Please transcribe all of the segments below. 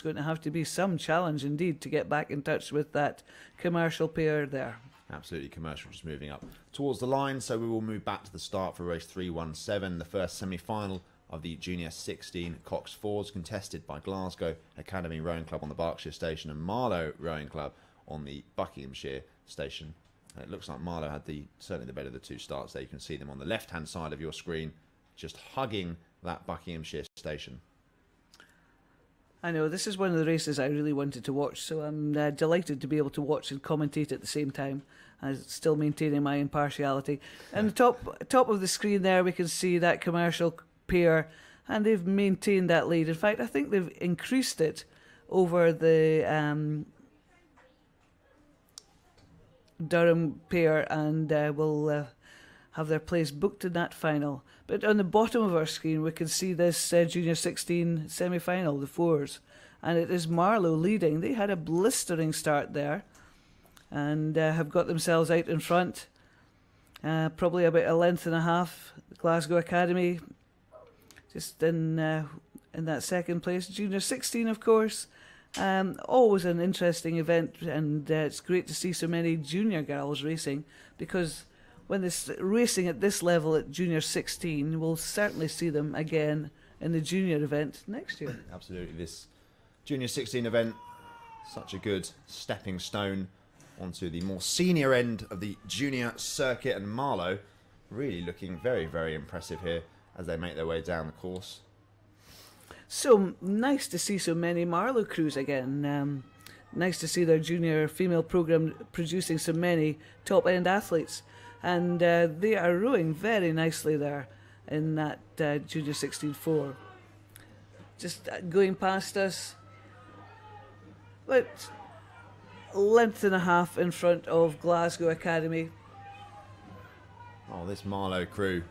going to have to be some challenge indeed to get back in touch with that commercial pair there. Absolutely, commercial just moving up towards the line. So we will move back to the start for race 317, the first semi-final of the Junior 16 Cox Fours, contested by Glasgow Academy Rowing Club on the Berkshire Station and Marlow Rowing Club on the Buckinghamshire Station. And it looks like Marlow had certainly the better of the two starts there. You can see them on the left-hand side of your screen, just hugging that Buckinghamshire Station. I know, this is one of the races I really wanted to watch, so I'm delighted to be able to watch and commentate at the same time, still maintaining my impartiality. And the top of the screen there, we can see that commercial pair, and they've maintained that lead. In fact, I think they've increased it over the Durham pair, and will have their place booked in that final. But on the bottom of our screen, we can see this Junior 16 semi-final, the fours, and it is Marlow leading. They had a blistering start there, and have got themselves out in front, probably about a length and a half. Glasgow Academy just in that second place. Junior 16, of course, always an interesting event, and it's great to see so many junior girls racing, because when this racing at this level at Junior 16, we'll certainly see them again in the junior event next year. Absolutely, this Junior 16 event, such a good stepping stone onto the more senior end of the junior circuit, and Marlow really looking very, very impressive here as they make their way down the course. So nice to see so many Marlow crews again. Nice to see their junior female programme producing so many top-end athletes. And they are rowing very nicely there in that Junior 16-4. Just going past us, about a length and a half in front of Glasgow Academy. Oh, this Marlow crew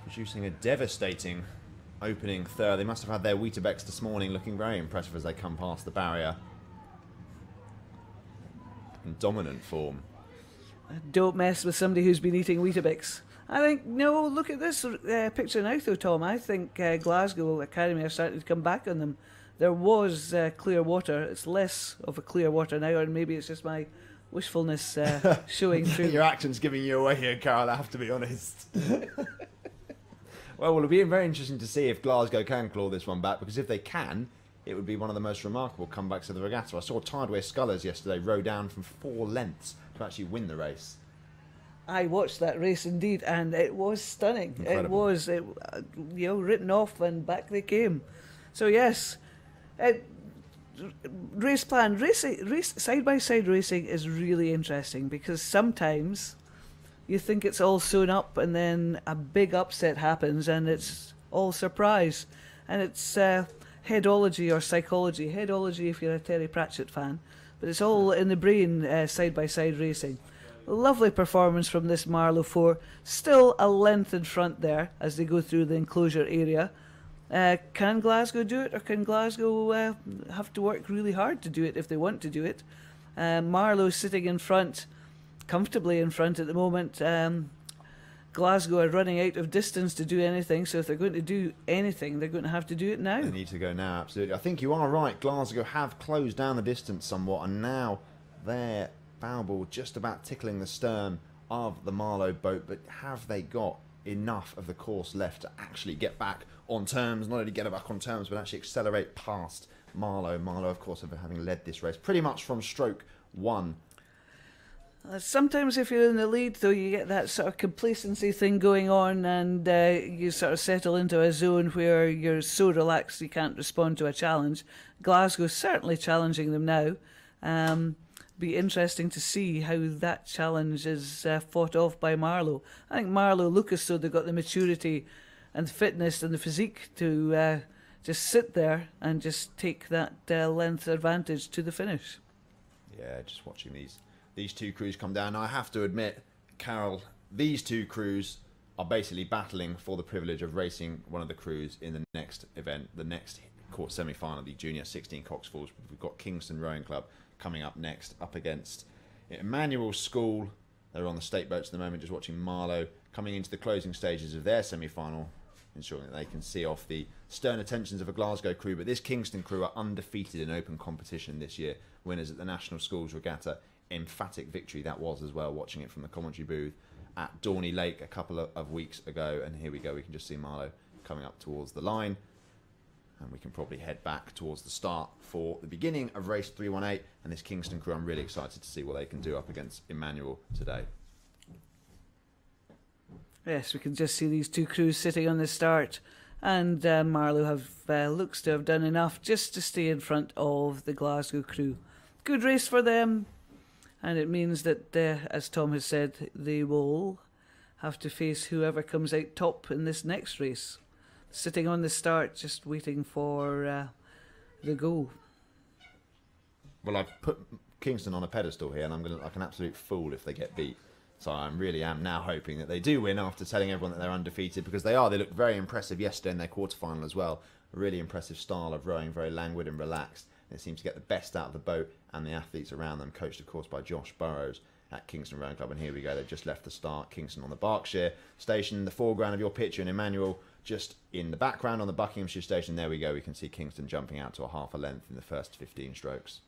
producing a devastating opening third. They must have had their Weetabix this morning, looking very impressive as they come past the barrier. In dominant form. Don't mess with somebody who's been eating Weetabix. I think, no, look at this picture now though, Tom. I think Glasgow Academy are starting to come back on them. There was clear water. It's less of a clear water now, or maybe it's just my wishfulness showing through. Your accent's giving you away here, Carol, I have to be honest. Well, it'll be very interesting to see if Glasgow can claw this one back, because if they can, it would be one of the most remarkable comebacks of the regatta. I saw Tideway Scullers yesterday row down from 4 lengths to actually win the race. I watched that race indeed, and it was stunning. Incredible. It was, written off, and back they came. So yes, race plan, side-by-side racing is really interesting, because sometimes you think it's all sewn up, and then a big upset happens, and it's all surprise, and it's headology or psychology. Headology if you're a Terry Pratchett fan, but it's all in the brain, side-by-side racing. Lovely performance from this Marlow 4. Still a length in front there as they go through the enclosure area. Can Glasgow do it, or can Glasgow have to work really hard to do it if they want to do it? Marlow sitting in front, comfortably in front at the moment. Glasgow are running out of distance to do anything, so if they're going to do anything, they're going to have to do it now. They need to go now, absolutely. I think you are right. Glasgow have closed down the distance somewhat, and now they're bow ball just about tickling the stern of the Marlow boat, but have they got enough of the course left to actually get back on terms, not only get back on terms, but actually accelerate past Marlow? Marlow, of course, having led this race pretty much from stroke 1. Sometimes if you're in the lead, though, you get that sort of complacency thing going on, and you sort of settle into a zone where you're so relaxed you can't respond to a challenge. Glasgow's certainly challenging them now. Be interesting to see how that challenge is fought off by Marlow. I think Marlow look as though they've got the maturity and the fitness and the physique to just sit there and just take that length advantage to the finish. Yeah, just watching these two crews come down. Now, I have to admit, Carol, these two crews are basically battling for the privilege of racing one of the crews in the next event, the next court semi-final, the Junior 16 Cox Falls. We've got Kingston Rowing Club coming up next, up against Emmanuel School. They're on the state boats at the moment, just watching Marlow coming into the closing stages of their semi-final. ensuring that they can see off the stern attentions of a Glasgow crew. But this Kingston crew are undefeated in open competition this year, winners at the National Schools Regatta. Emphatic victory that was as well, watching it from the commentary booth at Dorney Lake a couple of weeks ago. And here we go, we can just see Marlowe coming up towards the line, and we can probably head back towards the start for the beginning of race 318. And this Kingston crew, I'm really excited to see what they can do up against Emmanuel today. Yes, we can just see these two crews sitting on the start, and Marlowe looks to have done enough just to stay in front of the Glasgow crew. Good race for them, and it means that, as Tom has said, they will have to face whoever comes out top in this next race. Sitting on the start, just waiting for the go. Well, I've put Kingston on a pedestal here, and I'm going to like an absolute fool if they get beat. So I really am now hoping that they do win after telling everyone that they're undefeated, because they are. They looked very impressive yesterday in their quarterfinal as well. A really impressive style of rowing, very languid and relaxed. They seem to get the best out of the boat and the athletes around them, coached of course by Josh Burrows at Kingston Rowing Club. And here we go, they've just left the start. Kingston on the Berkshire station, in the foreground of your picture, and Emmanuel just in the background on the Buckinghamshire station. There we go, we can see Kingston jumping out to a half a length in the first 15 strokes.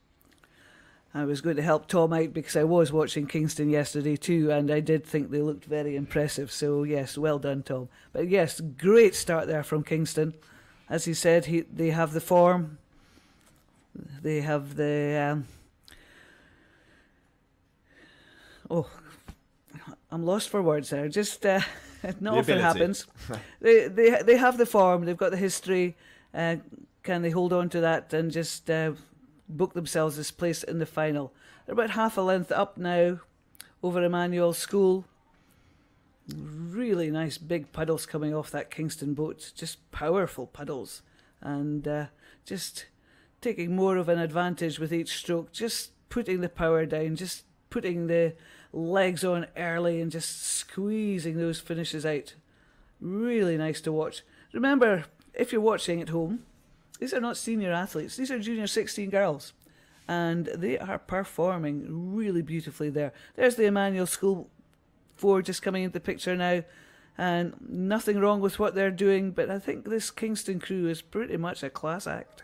I was going to help Tom out because I was watching Kingston yesterday too, and I did think they looked very impressive. So yes, well done, Tom. But yes, great start there from Kingston. As he said, they have the form. They have the... I'm lost for words there. Just not often happens. They have the form. They've got the history. Can they hold on to that and just book themselves this place in the final? They're about half a length up now over Emmanuel School. Really nice big puddles coming off that Kingston boat. Just powerful puddles. And just taking more of an advantage with each stroke. Just putting the power down. Just putting the legs on early and just squeezing those finishes out. Really nice to watch. Remember, if you're watching at home, these are not senior athletes. These are junior 16 girls. And they are performing really beautifully there. There's the Emmanuel School 4 just coming into the picture now. And nothing wrong with what they're doing, but I think this Kingston crew is pretty much a class act.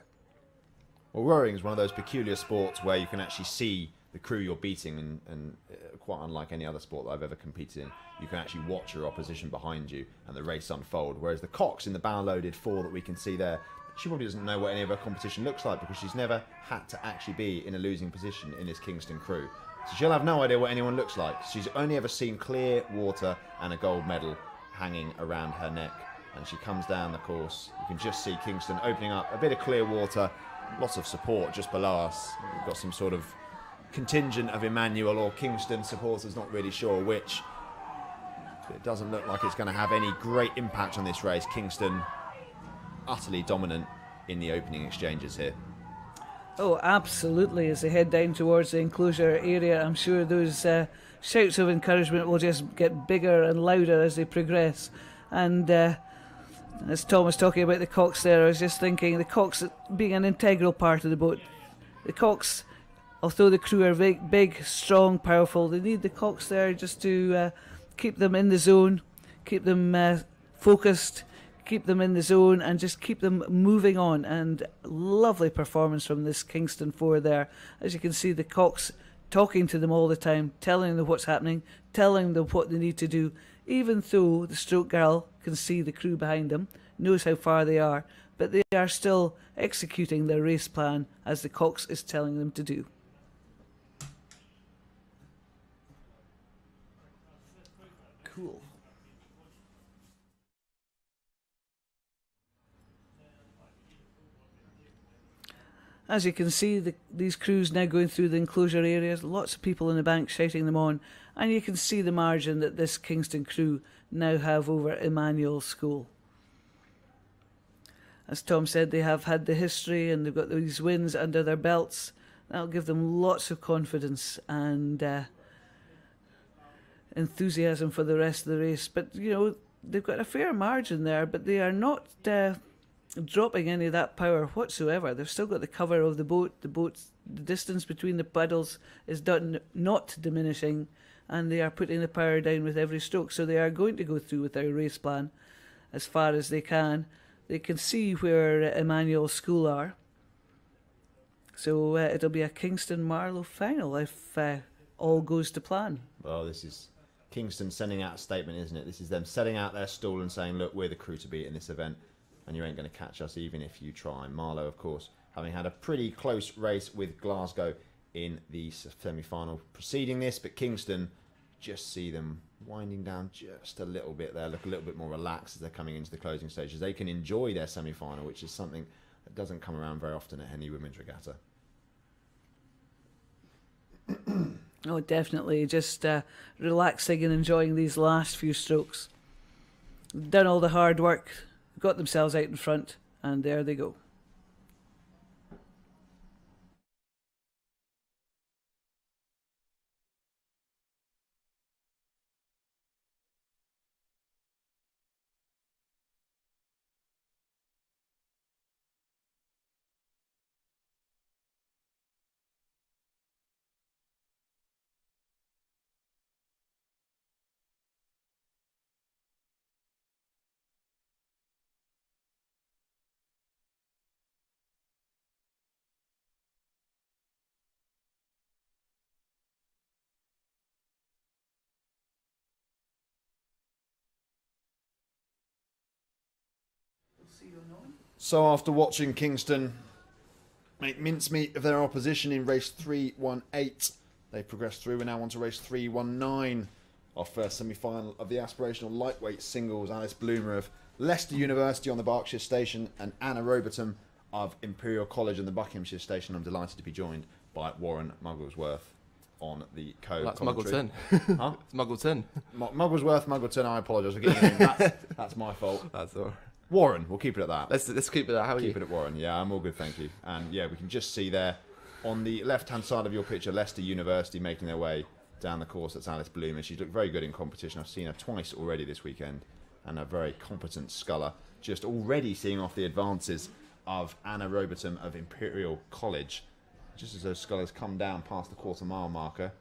Well, rowing is one of those peculiar sports where you can actually see the crew you're beating, and quite unlike any other sport that I've ever competed in, you can actually watch your opposition behind you and the race unfold. Whereas the Cox in the bow-loaded 4 that we can see there, she probably doesn't know what any of her competition looks like because she's never had to actually be in a losing position in this Kingston crew. So she'll have no idea what anyone looks like. She's only ever seen clear water and a gold medal hanging around her neck. And she comes down the course. You can just see Kingston opening up a bit of clear water, lots of support just below us. We've got some sort of contingent of Emmanuel or Kingston supporters, not really sure which. But it doesn't look like it's going to have any great impact on this race. Kingston utterly dominant in the opening exchanges here. Oh, absolutely. As they head down towards the enclosure area, I'm sure those shouts of encouragement will just get bigger and louder as they progress. And as Tom was talking about the Cox there, I was just thinking the Cox being an integral part of the boat. The Cox, although the crew are big, strong, powerful, they need the Cox there just to keep them in the zone, keep them focused, keep them in the zone, and just keep them moving on. And lovely performance from this Kingston 4 there. As you can see, the Cox talking to them all the time, telling them what's happening, telling them what they need to do, even though the stroke girl can see the crew behind them, knows how far they are, but they are still executing their race plan as the Cox is telling them to do. Cool. As you can see, these crews now going through the enclosure areas, lots of people in the bank shouting them on, and you can see the margin that this Kingston crew now have over Emmanuel School. As Tom said, they have had the history and they've got these wins under their belts. That'll give them lots of confidence and enthusiasm for the rest of the race. But, you know, they've got a fair margin there, but they are not dropping any of that power whatsoever. They've still got the cover of the boat. The distance between the paddles is not diminishing, and they are putting the power down with every stroke. So they are going to go through with their race plan. as far as they can. They can see where Emmanuel's school are. So it'll be a Kingston-Marlow final if all goes to plan. Well, this is Kingston sending out a statement, isn't it? This is them setting out their stall and saying, look, we're the crew to beat in this event, and you ain't going to catch us even if you try. Marlow, of course, having had a pretty close race with Glasgow in the semi-final preceding this, but Kingston, just see them winding down just a little bit there, look a little bit more relaxed as they're coming into the closing stages. They can enjoy their semi-final, which is something that doesn't come around very often at Henley Women's Regatta. Oh, definitely. Just relaxing and enjoying these last few strokes. Done all the hard work, got themselves out in front, and there they go. So after watching Kingston make mincemeat of their opposition in race 3-1-8, they progressed through. We're now on to race 3-1-9, our first semi-final of the aspirational lightweight singles. Alice Bloomer of Leicester University on the Berkshire Station and Anna Robertham of Imperial College on the Buckinghamshire Station. I'm delighted to be joined by Warren Mugglesworth on the co-commentary. That's Muggleton. Huh? It's Muggleton. Mugglesworth, Muggleton, I apologise for getting your name. That's my fault. That's all right. Warren, we'll keep it at that. Let's keep it at how are you? Keep it at Warren. Yeah, I'm all good, thank you. And yeah, we can just see there on the left-hand side of your picture, Leicester University making their way down the course. That's Alice Bloomer. She's looked very good in competition. I've seen her twice already this weekend, and a very competent sculler. Just already seeing off the advances of Anna Robertham of Imperial College. Just as those scullers come down past the quarter-mile marker.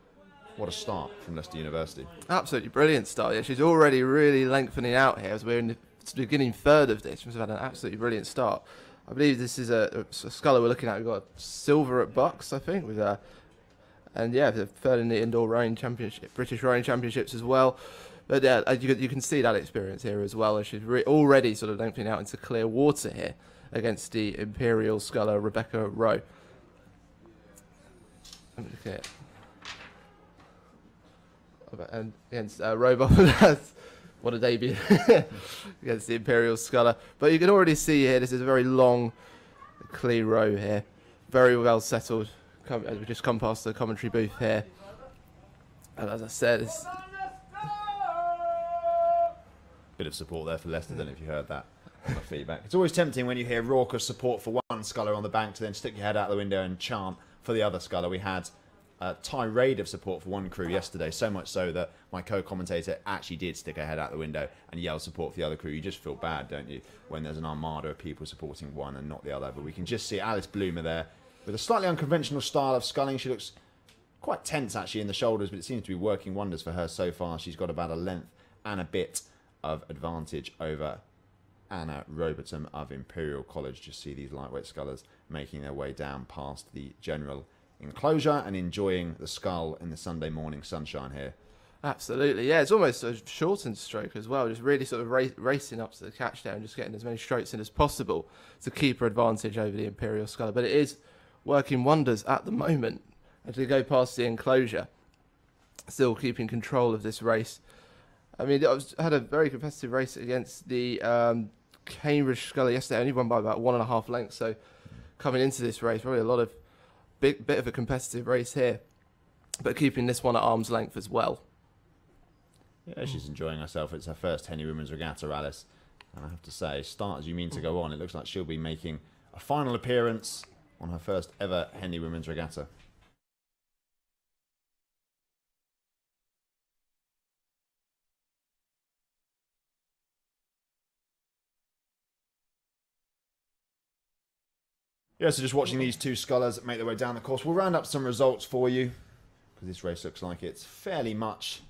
What a start from Leicester University. Absolutely brilliant start. Yeah, she's already really lengthening out here as we're in the beginning third of this. We've had an absolutely brilliant start. I believe this is a sculler we're looking at. We've got silver at Bucks, I think, with and yeah, the third in the indoor rowing championship, British rowing championships as well. But yeah, you can see that experience here as well. And she's already sort of lengthening out into clear water here against the Imperial sculler Rebecca Rowe. Okay. And against Robot, what a debut against the Imperial sculler. But you can already see here, this is a very long, clear row here. Very well settled. As we just come past the commentary booth here. And as I said, it's... Bit of support there for Leicester, I don't know if you heard that on the feedback. It's always tempting when you hear raucous support for one sculler on the bank to then stick your head out the window and chant for the other sculler. We had a tirade of support for one crew yesterday, so much so that my co-commentator actually did stick her head out the window and yell support for the other crew. You just feel bad, don't you, when there's an armada of people supporting one and not the other. But we can just see Alice Bloomer there with a slightly unconventional style of sculling. She looks quite tense actually in the shoulders, but it seems to be working wonders for her so far. She's got about a length and a bit of advantage over Anna Robertham of Imperial College. Just see these lightweight scullers making their way down past the general enclosure and enjoying the scull in the Sunday morning sunshine here. Absolutely, yeah. It's almost a shortened stroke as well, just really sort of racing up to the catch there and just getting as many strokes in as possible to keep her advantage over the Imperial sculler. But it is working wonders at the moment as we go past the enclosure, still keeping control of this race. I mean, I had a very competitive race against the Cambridge sculler yesterday, only won by about 1.5 lengths. So coming into this race, probably a lot of bit of a competitive race here, but keeping this one at arm's length as well. Yeah, she's enjoying herself. It's her first Henley Women's Regatta, Alice. And I have to say, start as you mean to go on. It looks like she'll be making a final appearance on her first ever Henley Women's Regatta. Yeah, so just watching these two scullers make their way down the course. We'll round up some results for you, because this race looks like it's fairly much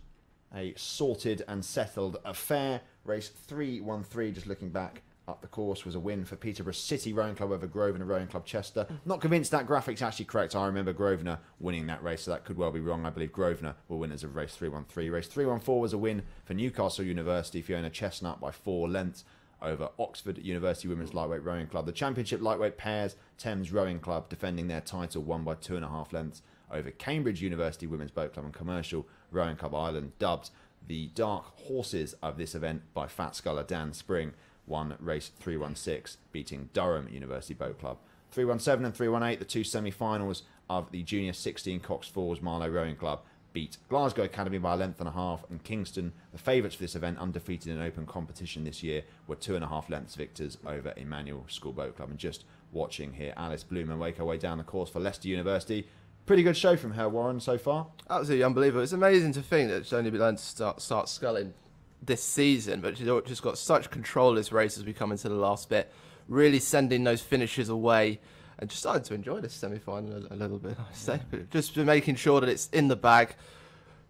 a sorted and settled affair. Race 313, just looking back up the course, was a win for Peterborough City Rowing Club over Grosvenor Rowing Club Chester. Not convinced that graphic's actually correct. I remember Grosvenor winning that race, so that could well be wrong. I believe Grosvenor were winners of race 313. Race 314 was a win for Newcastle University, Fiona Chestnut by 4 lengths over Oxford University Women's Lightweight Rowing Club. The Championship Lightweight Pairs, Thames Rowing Club, defending their title, won by 2.5 lengths over Cambridge University Women's Boat Club and Commercial Rowing Club Ireland, dubbed the dark horses of this event by Fat Sculler Dan Spring, won race 316, beating Durham University Boat Club. 317 and 318, the two semi-finals of the Junior 16 Cox Falls Marlow Rowing Club, beat Glasgow Academy by a length and a half, and Kingston, the favourites for this event, undefeated in open competition this year, were 2.5 lengths victors over Emmanuel School Boat Club. And just watching here, Alice Blumen make her way down the course for Leicester University. Pretty good show from her, Warren, so far. Absolutely unbelievable. It's amazing to think that she's only learned to start sculling this season, but she's just got such control of this race as we come into the last bit, really sending those finishes away and just starting to enjoy this semi-final a little bit, I say. But just making sure that it's in the bag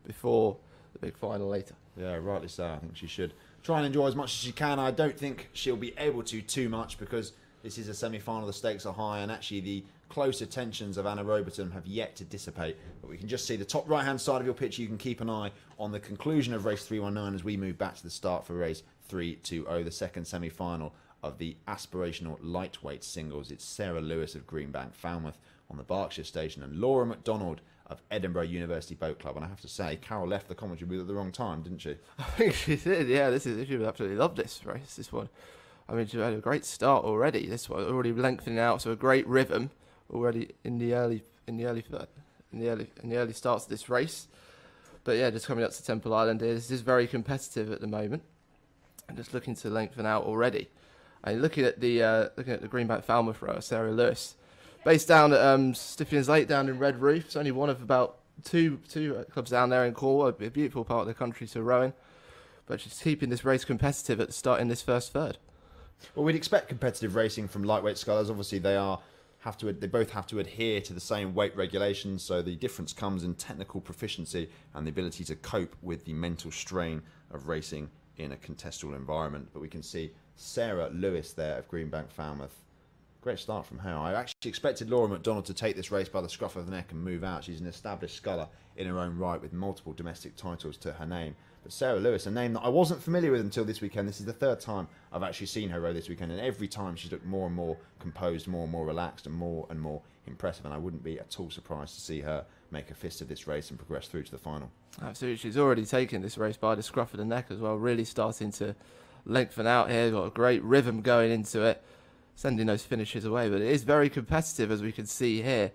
before the big final later. Yeah, rightly so. I think she should try and enjoy as much as she can. I don't think she'll be able to too much because this is a semi-final, the stakes are high, and actually the closer tensions of Anna Roberton have yet to dissipate. But we can just see the top right-hand side of your picture. You can keep an eye on the conclusion of race 319 as we move back to the start for race 320, the second semi-final of the aspirational lightweight singles. It's Sarah Lewis of Greenbank Falmouth on the Berkshire station and Laura McDonald of Edinburgh University Boat Club. And I have to say, Carol left the commentary booth at the wrong time, didn't she? I think she did, yeah. She would absolutely love this race, this one. I mean, she had a great start already. This one already lengthening out, so a great rhythm already in the early starts of this race. But yeah, just coming up to Temple Island here, this is very competitive at the moment, and just looking to lengthen out already. And looking at the Greenbank Falmouth rower, Sarah Lewis, based down at Stiffians Lake, down in Red Roof. It's only one of about two clubs down there in Cornwall. A beautiful part of the country to row in, but she's keeping this race competitive at the start in this first third. Well, we'd expect competitive racing from lightweight scullers. Obviously, they both have to adhere to the same weight regulations, so the difference comes in technical proficiency and the ability to cope with the mental strain of racing in a contestable environment. But we can see Sarah Lewis there of Greenbank Falmouth. Great start from her. I actually expected Laura McDonald to take this race by the scruff of the neck and move out. She's an established sculler in her own right with multiple domestic titles to her name. But Sarah Lewis, a name that I wasn't familiar with until this weekend. This is the third time I've actually seen her row this weekend, and every time she's looked more and more composed, more and more relaxed, and more impressive. And I wouldn't be at all surprised to see her make a fist of this race and progress through to the final. Absolutely. She's already taken this race by the scruff of the neck as well, really starting to lengthen out here. Got a great rhythm going into it, sending those finishes away. But it is very competitive, as we can see here.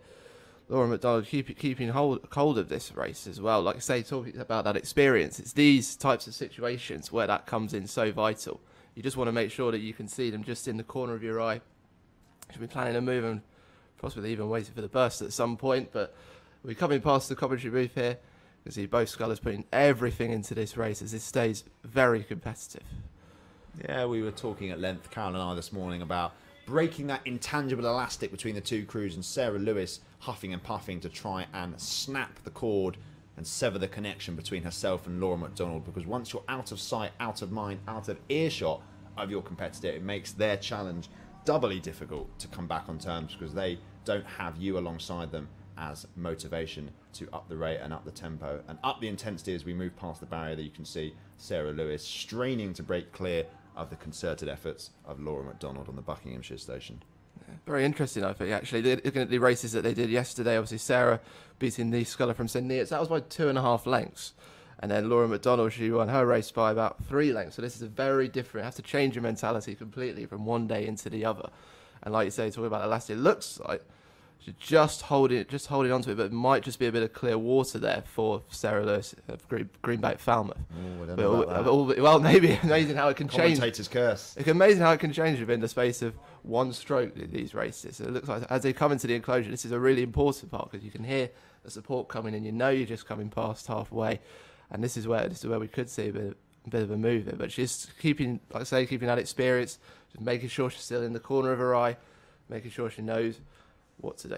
Laura McDonald keeping hold of this race as well. Like I say, talking about that experience, it's these types of situations where that comes in so vital. You just want to make sure that you can see them just in the corner of your eye. You should be planning a move and possibly even waiting for the burst at some point. But we're coming past the commentary booth here. You can see both scullers putting everything into this race as this stays very competitive. Yeah, we were talking at length, Carol and I, this morning about breaking that intangible elastic between the two crews, and Sarah Lewis huffing and puffing to try and snap the cord and sever the connection between herself and Laura McDonald, because once you're out of sight, out of mind, out of earshot of your competitor, it makes their challenge doubly difficult to come back on terms, because they don't have you alongside them as motivation to up the rate and up the tempo and up the intensity as we move past the barrier. That you can see Sarah Lewis straining to break clear of the concerted efforts of Laura McDonald on the Buckinghamshire station. Yeah, very interesting, I think, actually. Looking at the races that they did yesterday, obviously Sarah beating the sculler from St Neots, that was by 2.5 lengths. And then Laura McDonald, she won her race by about 3 lengths. So this is a very different, you have to change your mentality completely from one day into the other. And like you say, talking about the last, it looks like she's just holding on to it, but it might just be a bit of clear water there for Sarah Lewis of Greenbank Falmouth. Oh, I don't know about that. Well, maybe amazing how it can change. Commentator's curse. It's amazing how it can change within the space of one stroke in these races. It looks like as they come into the enclosure, this is a really important part, because you can hear the support coming in. You know you're just coming past halfway, and this is where we could see a bit of a move there. But she's keeping, like I say, keeping that experience, just making sure she's still in the corner of her eye, making sure she knows what to do.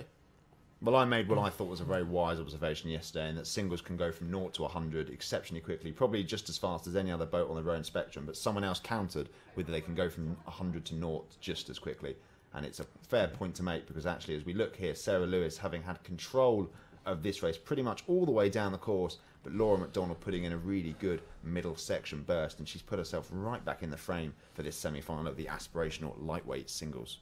Well, I made what I thought was a very wise observation yesterday, in that singles can go from 0 to 100 exceptionally quickly, probably just as fast as any other boat on the rowing spectrum, but someone else countered whether they can go from 100 to 0 just as quickly. And it's a fair point to make, because actually, as we look here, Sarah Lewis having had control of this race pretty much all the way down the course, but Laura McDonald putting in a really good middle section burst, and she's put herself right back in the frame for this semi-final of the aspirational lightweight singles.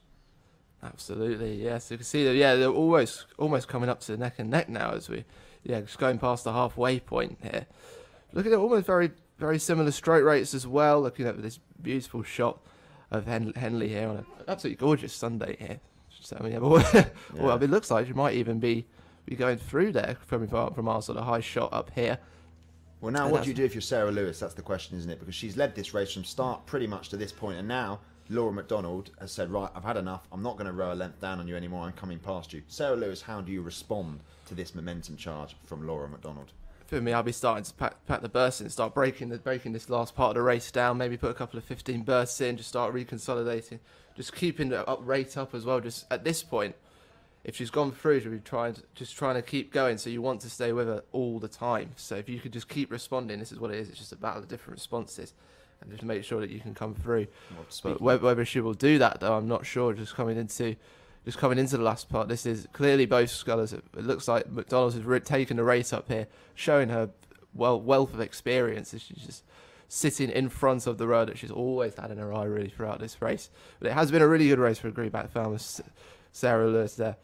Absolutely, yes. You can see that. Yeah, they're almost coming up to neck and neck now as we, just going past the halfway point here. Looking at almost very, very similar stroke rates as well. Looking at this beautiful shot of Henley here on an absolutely gorgeous Sunday here. So, well, it looks like she might even be going through there from our sort of high shot up here. Well, now what do you do if you're Sarah Lewis? That's the question, isn't it? Because she's led this race from start pretty much to this point, and now Laura McDonald has said, right, I've had enough. I'm not going to row a length down on you anymore. I'm coming past you. Sarah Lewis, how do you respond to this momentum charge from Laura McDonald? For me, I'll be starting to pack the bursts in, start breaking this last part of the race down. Maybe put a couple of 15 bursts in, just start reconsolidating, just keeping the rate up as well. Just at this point, if she's gone through, she'll be trying to keep going. So you want to stay with her all the time. So if you could just keep responding, this is what it is. It's just a battle of different responses, and just make sure that you can come through. But whether she will do that, though, I'm not sure. Just coming into the last part, this is clearly both scullers. It looks like McDonald's has taken the rate up here, showing her wealth of experience. She's just sitting in front of the row that she's always had in her eye really throughout this race. But it has been a really good race for a greenback farmer, Sarah Lewis there.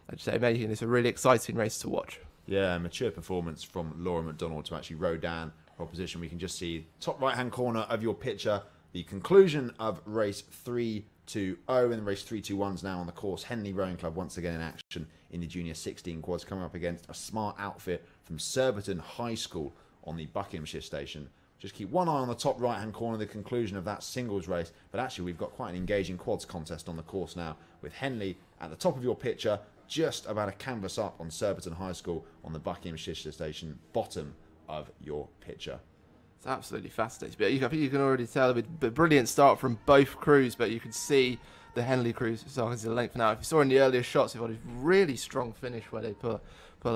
I'd say making this a really exciting race to watch. Yeah, mature performance from Laura McDonald to actually row down her opposition. We can just see top right-hand corner of your picture, the conclusion of race 3-2-0, and race 3-2-1's now on the course. Henley Rowing Club once again in action in the Junior 16 quads, coming up against a smart outfit from Surbiton High School on the Buckinghamshire station. Just keep one eye on the top right-hand corner, the conclusion of that singles race. But actually, we've got quite an engaging quads contest on the course now, with Henley at the top of your picture, just about a canvas up on Surbiton High School on the Buckinghamshire station, bottom of your picture. It's absolutely fascinating. But I think you can already tell with a brilliant start from both crews, but you can see the Henley crew starting to the length now. If you saw in the earlier shots, you've got a really strong finish where they pull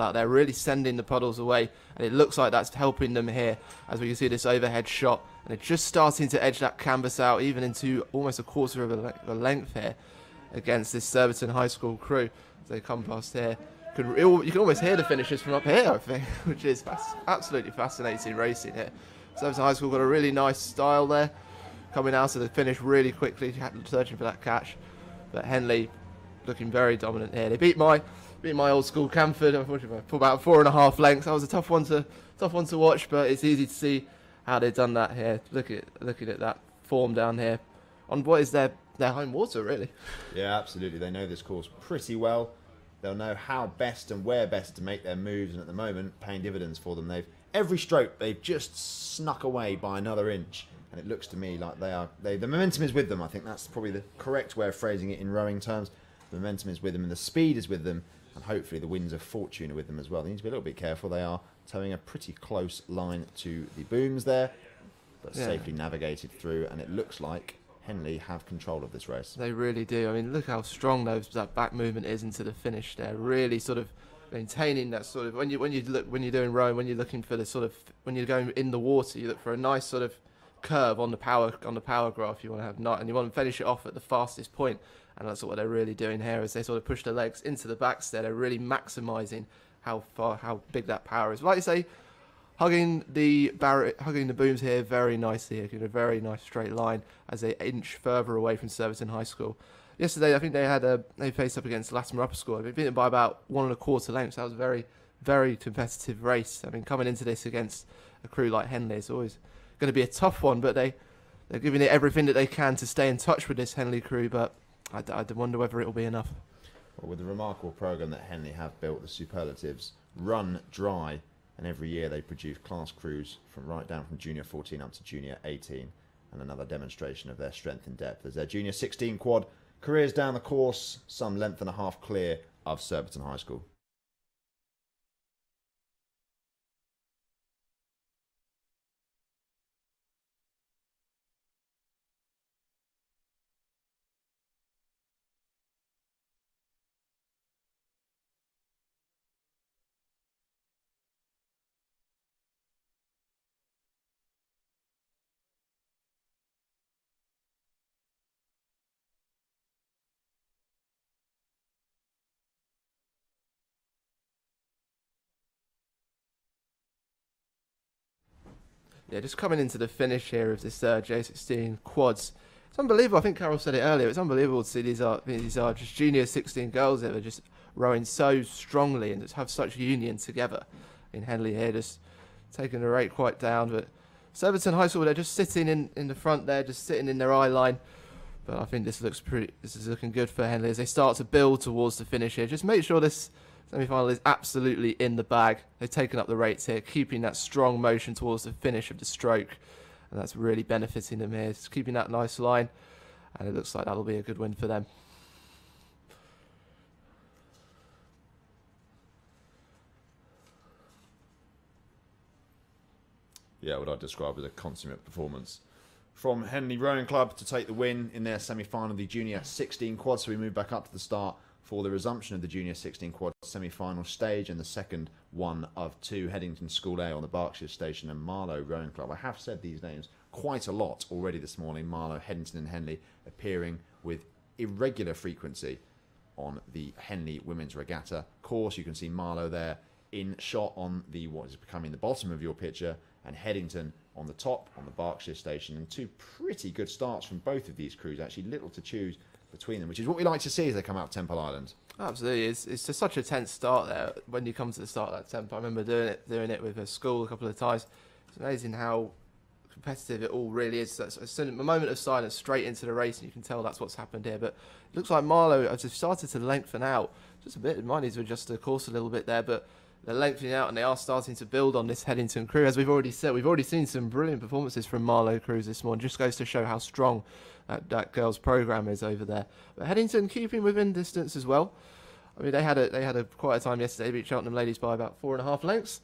out there, really sending the puddles away, and it looks like that's helping them here as we can see this overhead shot, and it's just starting to edge that canvas out even into almost a quarter of a length here against this Surbiton High School crew as they come past here. You can almost hear the finishes from up here, I think, which is absolutely fascinating racing here. Surbiton High School got a really nice style there, coming out of the finish really quickly, searching for that catch. But Henley looking very dominant here. They beat my old school Camford, unfortunately, for about 4.5 lengths. That was a tough one to watch, but it's easy to see how they've done that here. Looking at that form down here on what is their home water, really. Yeah, absolutely. They know this course pretty well. They'll know how best and where best to make their moves, and at the moment, paying dividends for them. Every stroke they've just snuck away by another inch, and it looks to me like the momentum is with them. I think that's probably the correct way of phrasing it in rowing terms. The momentum is with them, and the speed is with them, and hopefully the winds of fortune are with them as well. They need to be a little bit careful. They are towing a pretty close line to the booms there, but safely navigated through, and it looks like Henley have control of this race. They really do. I mean, look how strong that back movement is into the finish there. Really sort of maintaining that sort of when you're doing rowing, when you're looking for the sort of when you're going in the water, you look for a nice sort of curve on the power graph. You want to have and you want to finish it off at the fastest point, and that's what they're really doing here as they sort of push their legs into the backs there. They're really maximising how big that power is. Like you say, hugging the booms here very nicely, in a very nice straight line as they inch further away from Surbiton High School. Yesterday, I think they faced up against Latimer Upper School. They beat them by about 1.25 lengths. That was a very, very competitive race. I mean, coming into this against a crew like Henley, it's always going to be a tough one, but they're giving it everything that they can to stay in touch with this Henley crew, but I wonder whether it will be enough. Well, with the remarkable programme that Henley have built, the superlatives run dry, and every year they produce class crews right down from Junior 14 up to Junior 18, and another demonstration of their strength and depth as their Junior 16 quad careers down the course, some length and a half clear of Surbiton High School. Yeah, just coming into the finish here of this J16 quads. It's unbelievable. I think Carol said it earlier. It's unbelievable to see these are just junior 16 girls that are just rowing so strongly and just have such union together. In Henley here, just taking the rate quite down. But Surbiton High School, they're just sitting in the front there, just sitting in their eye line. But I think this is looking good for Henley as they start to build towards the finish here. Just make sure this semi-final is absolutely in the bag. They've taken up the rates here, keeping that strong motion towards the finish of the stroke. And that's really benefiting them here. Just keeping that nice line. And it looks like that'll be a good win for them. Yeah, what I'd describe as a consummate performance from Henley Rowing Club to take the win in their semi-final of the Junior 16 quad. So we move back up to the start for the resumption of the Junior 16 quad semi-final stage and the second one of two, Headington School A on the Berkshire Station and Marlow Rowing Club. I have said these names quite a lot already this morning. Marlow, Headington and Henley appearing with irregular frequency on the Henley Women's Regatta course. You can see Marlow there in shot on the what is becoming the bottom of your picture, and Headington on the top on the Berkshire Station. And two pretty good starts from both of these crews. Actually, little to choose between them, which is what we like to see as they come out of Temple Island. Absolutely, it's just such a tense start there when you come to the start of that tempo. I remember doing it with a school a couple of times. It's amazing how competitive it all really is. That's a moment of silence straight into the race, and you can tell that's what's happened here. But it looks like Marlow, as they've started to lengthen out, just a bit. Might need to adjust the course a little bit there, but they're lengthening out and they are starting to build on this Headington crew. As we've already said, we've already seen some brilliant performances from Marlow crews this morning. Just goes to show how strong that girls' programme is over there. But Headington keeping within distance as well. I mean, they had a quite a time yesterday, beat Cheltenham ladies by about 4.5 lengths.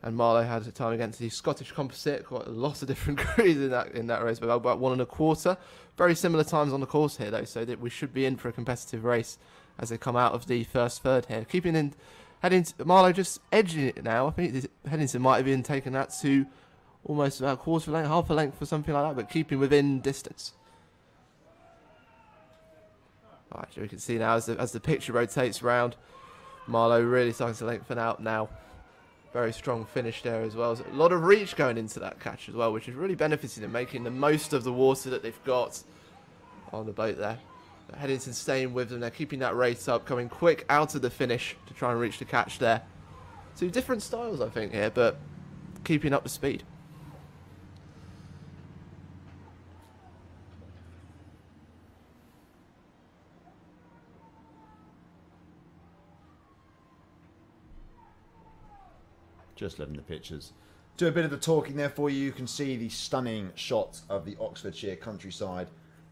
And Marlow had a time against the Scottish Composite, quite a lot of different crews in that race, but about 1.25. Very similar times on the course here, though, so that we should be in for a competitive race as they come out of the first third here. Keeping in, Marlow just edging it now. I think Headington might have been taking that to almost about a quarter length, half a length or something like that, but keeping within distance. All right, so we can see now as the picture rotates round, Marlow really starting to lengthen out now. Very strong finish there as well. There's a lot of reach going into that catch as well, which is really benefiting them, making the most of the water that they've got on the boat there. But Headington staying with them. They're keeping that race up, coming quick out of the finish to try and reach the catch there. Two different styles, I think, here, but keeping up the speed. Just letting the pictures do a bit of the talking there for you. You can see the stunning shots of the Oxfordshire countryside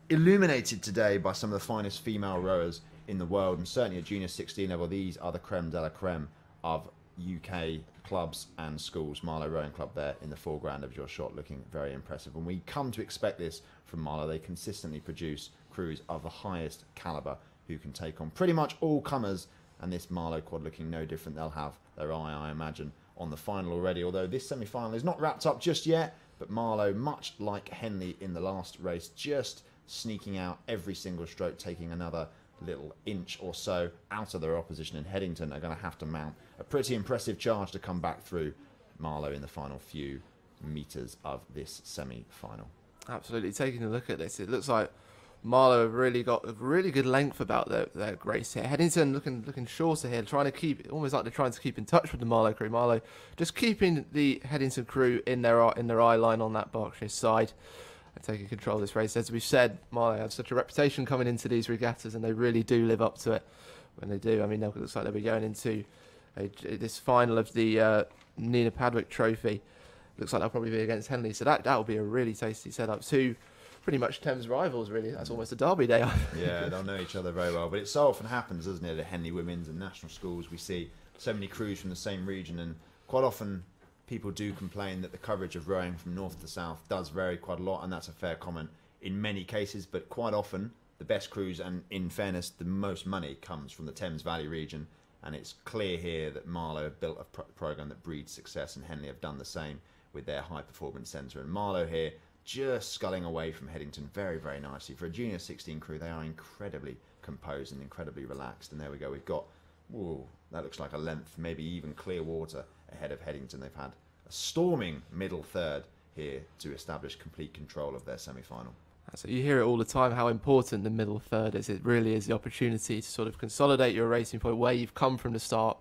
illuminated today by some of the finest female rowers in the world, and certainly at Junior 16 level, these are the creme de la creme of UK clubs and schools. Marlow Rowing Club there in the foreground of your shot, looking very impressive. And we come to expect this from Marlow. They consistently produce crews of the highest calibre who can take on pretty much all comers, and this Marlow quad looking no different. They'll have their eye, I imagine, on the final already, although this semi-final is not wrapped up just yet. But Marlow, much like Henley in the last race, just sneaking out every single stroke, taking another little inch or so out of their opposition, and Headington are going to have to mount a pretty impressive charge to come back through Marlow in the final few metres of this semi-final. Absolutely. Taking a look at this, it looks like Marlow have really got a really good length about their race here. Headington looking shorter here, trying to keep, almost like they're trying to keep in touch with the Marlow crew. Marlow just keeping the Headington crew in their eye line on that Berkshire side and taking control of this race. As we've said, Marlow have such a reputation coming into these regattas, and they really do live up to it when they do. I mean, it looks like they'll be going into this final of the Nina Padwick Trophy. Looks like they'll probably be against Henley, so that will be a really tasty setup. Two pretty much Thames rivals, really. That's almost a derby day. Yeah, they'll know each other very well. But it so often happens, doesn't it, at Henley Women's and national schools. We see so many crews from the same region, and quite often people do complain that the coverage of rowing from north to south does vary quite a lot, and that's a fair comment in many cases. But quite often, the best crews, and in fairness, the most money comes from the Thames Valley region. And it's clear here that Marlow have built a programme that breeds success, and Henley have done the same with their high performance centre. And Marlow here just sculling away from Headington very, very nicely. For a Junior 16 crew, they are incredibly composed and incredibly relaxed. And there we go. We've got, ooh, that looks like a length, maybe even clear water ahead of Headington. They've had a storming middle third here to establish complete control of their semi-final. So you hear it all the time how important the middle third is. It really is the opportunity to sort of consolidate your racing point where you've come from the start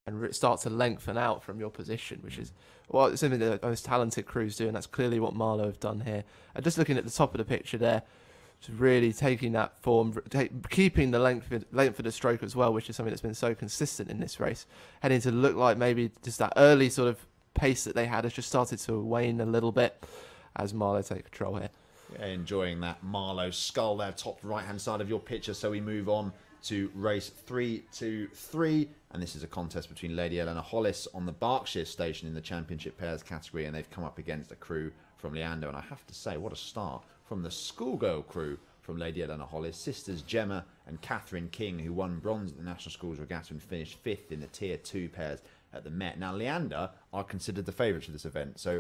and start to lengthen out from your position, which is something that the most talented crews do, and that's clearly what Marlow have done here. And just looking at the top of the picture there, just really taking that form, keeping the length of the stroke as well, which is something that's been so consistent in this race. Heading to look like maybe just that early sort of pace that they had has just started to wane a little bit as Marlow take control here. Yeah, enjoying that Marlow skull there, top right-hand side of your picture. So we move on to race 3-2-3, and this is a contest between Lady Eleanor Hollis on the Berkshire station in the Championship Pairs category, and they've come up against a crew from Leander, and I have to say, what a start from the schoolgirl crew from Lady Eleanor Hollis, sisters Gemma and Catherine King, who won bronze at the National Schools Regatta and finished 5th in the Tier 2 pairs at the Met. Now, Leander are considered the favourites for this event, so